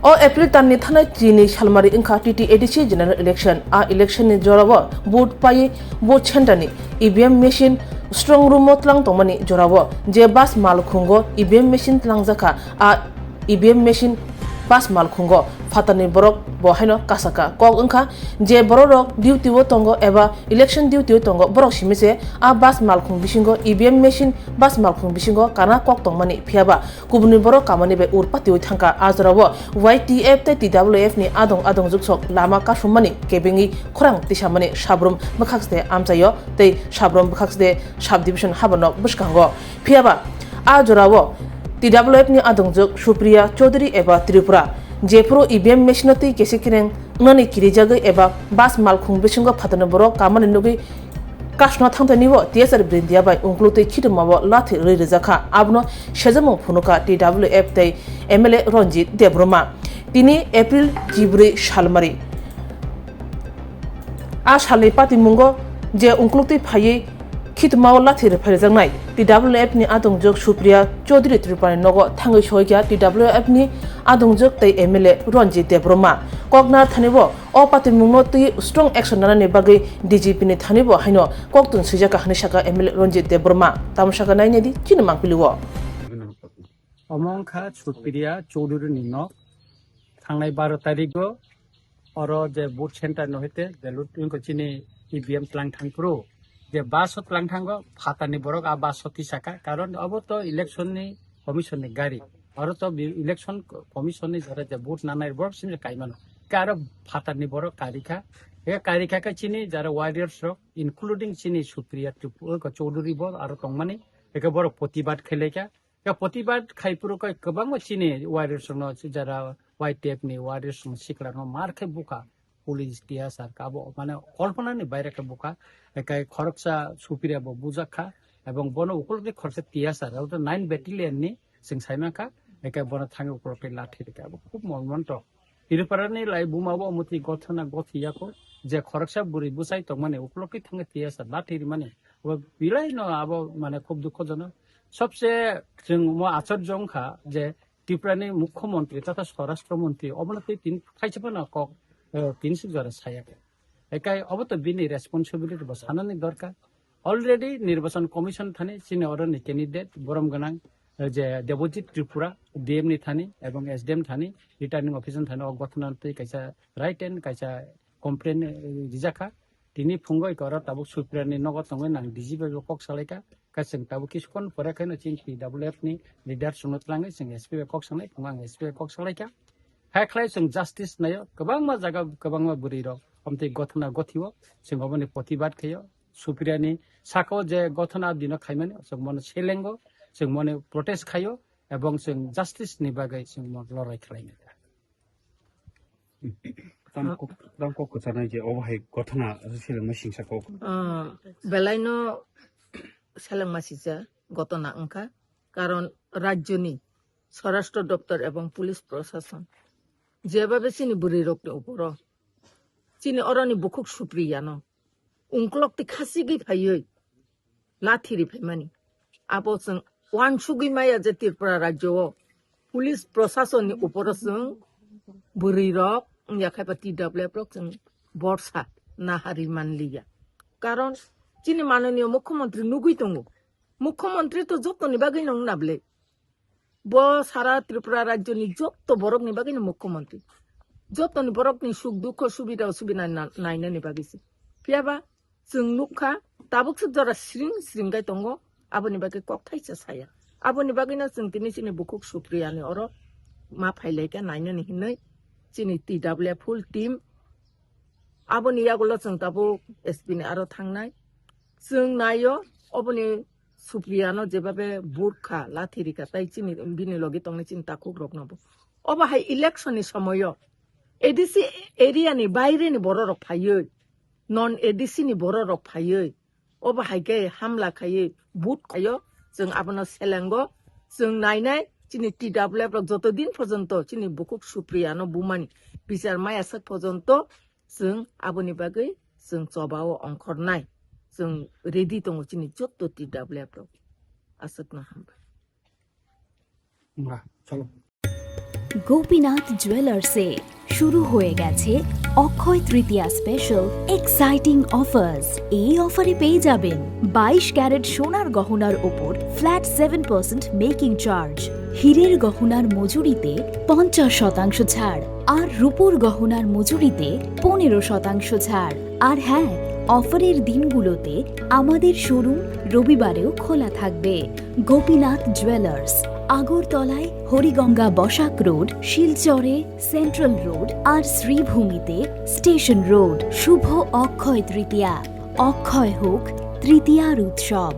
O April tan ni thana chini Shalmari inka TTADC general election a election ni jorawa vote pai vote chentani EVM machine strong room motlang tongmani jorawa je bas mal khungo EVM machine tlang jaka a EVM machine bas mal khungo fatani borok bo haino kasaka kok inka je borok duty wo tongo eba election duty wo tongo borok simise a bas mal khung bisingo EVM machine bas mal khung bisingo kana kok tongmani phiaba kubuni borok kamani be urpati oi thangka ajrawo YTF te TWF ni adong juksok lama ka sumani kebengi khorang tisamani sabrum bakhaksde amsayo te sabrum bakhaksde sub division habano buskango phiaba ajrawo TWF ni adongjuk Supriya Chaudhary eba Tripura Jepro EVM machine ti kesikireng nani kirijaga eba bas malkhung bisingo phatana borok kamani nugi kasna thangtanibo TSR brindia bai ungklute khidmawo lathi rirejaka abno sejamo phunuka TWF tei MLA Ranjit Debroma tini April Jibri Shalmari a shalni patimungo je ungklute phaye khidmawo lathi referjangnai TWF ni adongjok Supriya Chaudhary Tripura nogo thangai soigya TWF ni adongjok tei MLA Ranjit Debroma kokna thanibo o patimungno ti strong action nana ni bagai DGP ni thanibo haino koktun sujaka hani saka MLA Ranjit Debroma tamsaka naine di chinamang piliwo অমংখা Supriya Chowdhury নিন থাংনাই 12 তারিখও or যে vote centre নহইতে যে লুটুন চিনি EVM Planck থাংপ্রো যে বাস Planck থাঙ্গ ফাতানি বরক আ বাস তিসাকা কারণ of তো ইলেকশননি কমিশননি গাড়ি or তো election কমিশননি ধরে যে ভোট নানাই বরক সিনে কাইমান কারো ফাতানি বরক কারিখা এ কারিখাকে চিনি যারা ওয়ারিয়ার্স ইনক্লুডিং চিনি সুপ্রিয়া চৌধুরী বল আর তংমানি একে বড় প্রতিবাদ খেলেকা প্রতিবাদ খাইপুরক গোবাং চিনি ওয়ারিয়ার্স যারা YTF ni ওয়ারিয়ার্স শিকলা মার খাই বুকা পুলিশ টিয়াসার কাবো মানে কল্পনানি বাইরে কে বুকা একাই খরকসা সুপ্রিয়া বো বুজাখা এবং বন উপলব্ধি খরচা টিয়াসার ওটা 9 ব্যাটালিয়ন ni সিং সাইমাখা একাই বন থাঙ্গে উপরকে লাঠি রেখা খুব মর্মন্ত ইরপারানি লাই বুমাবো মতি গঠনা গথিয়াকো যে খরকসা বুড়ি বুসাই তো মানে উপলব্ধি থাঙ্গে টিয়াসার লাঠি মানে বিলাই ন আবো মানে খুব দুঃখজনক সবচেয়ে जों আশ্চর্যংখা যে ত্রিপুরানি মুখ্যমন্ত্রী তথা স্বরাষ্ট্রমন্ত্রী অবনতি তিন খাইছেবো না কক তিনশো জরা ছায়াকে একাই অবত বিনি রেসপন্সিবিলিটি বা সানানি দরকার অলরেডি নির্বাচন কমিশন থানি চিনি অরনি ক্যান্ডিডেট বরম গনাং যে দেবজিৎ ত্রিপুরা ডিএম নি থানি এবং এসডিএম থানি রিটার্নিং অফিসার থানি অগঠনান্তই কাইসা রাইট এন্ড কাইসা কমপ্লেন রিজাখা তিনি ফুঙ্গই কর তাবু সুপ্রিয়ানি নগদ তঙ্গই নাং ডিজিপি কক সালাইকা কাইসং তাবু কিসকন পরাখাইনো চিন TWF ni লিডার সুনতলাঙ্গই जों एसपी কক सालाय फुंगां एसपी কক सालायका हायख्लाय जों जास्टिस नायो गोबांमा जागा गोबांमा बुरि र हमते गथना गथियो जों अबनि प्रतिबाद खयो सुप्रियानि साको जे गथना दिन खायमाने जों मन सेलेंगो जों मने प्रोटेस्ट खायो এবং जों जास्टिस नि बागै जों लराय खालायनो दामको कुचानाय जे अबहाय गथना सेलेंमा सिंसाको बेलायनो सेलेंमा सिसा गथना अंखा কারণ রাজ্যনি স্বরাষ্ট্র দপ্তর এবং পুলিশ প্রশাসন যেভাবে চিনি বুড়ি রক্ত উপর চিনি অরনি বুকুক সুপ্রিয়ানো উংক্লকটি খাসিগি ফাইयै লাথিরি ফাইমানি আবসং ওয়ান সুগি মায়া যে ত্রিপুরা রাজ্য পুলিশ প্রশাসননি উপর जों বুড়ি রক ইয়াখাইবা TWF রক जों বর্ষা নাহারি মানলিয়া কারণ চিনি মাননীয় মুখ্যমন্ত্রী নুগুই দङ মুখ্যমন্ত্রী তো যতনি বাগै নং নাবলে ব সারা ত্রিপুরা রাজ্যনি যত বরকনি বাগैनो মুখ্যমন্ত্রী যতনি বরকনি সুখ দুঃখ সুবিধা অসুবিধা নাইনানি বাগैसो फियाबा जों नुखा दाबुक जरा स्रिं स्रिंगाय दङ आबोनि बागै कक्थाइसा साया आबोनि बागैनो जों दिनै सिनि बुकुक सुप्रियानि अर मा फाइलायका नायनानि हिनै सिनि TWF फुल टीम आबोनि यागुला जों दाबु SP नि आरो थांनाय जों नायो अबोनि सुप्रियानो जेबाबे बुरखा लाथिरिका ताइ चिनि बिनि लगे तंनि चिन्ता खुब रखनाबो अबाहाय इलेक्शननि समय एडिसि एरियानि बायरेनि बररक फायै नन एडिसि नि बररक फायै अबाहाय गे हामला खायै बुट खायो जों आबनो सेलेंगो जों नायनाय चिनि TWF रक जत दिन पर्यन्त चिनि बुकुक सुप्रियानो बुमानि बिचार मायासक पर्यन्त जों आबोनि बागै जों जबाव अंखरनाय जों रेडी दङ चिनि जत TWF रक आसकना हामबाय चलो গোপীনাথ জুয়েলার্সে শুরু হয়ে গেছে Akshaya Tritiya special exciting offers. এই অফারে পেয়ে যাবেন 22 ক্যারেট সোনার গহনার ওপর ফ্ল্যাট 7% মেকিং চার্জ, হীরের গহনার মজুরিতে 50% ছাড়, আর রূপোর গহনার মজুরিতে 15% ছাড়। আর হ্যাঁ, অফারের দিনগুলোতে আমাদের শোরুম রবিবারেও খোলা থাকবে। গোপীনাথ জুয়েলার্স, আগরতলায় হরিগঙ্গা বসাক রোড, শিলচরে সেন্ট্রাল রোড, আর শ্রীভূমিতে স্টেশন রোড। শুভ অক্ষয় তৃতীয়া, অক্ষয় হোক তৃতীয়ার উৎসব।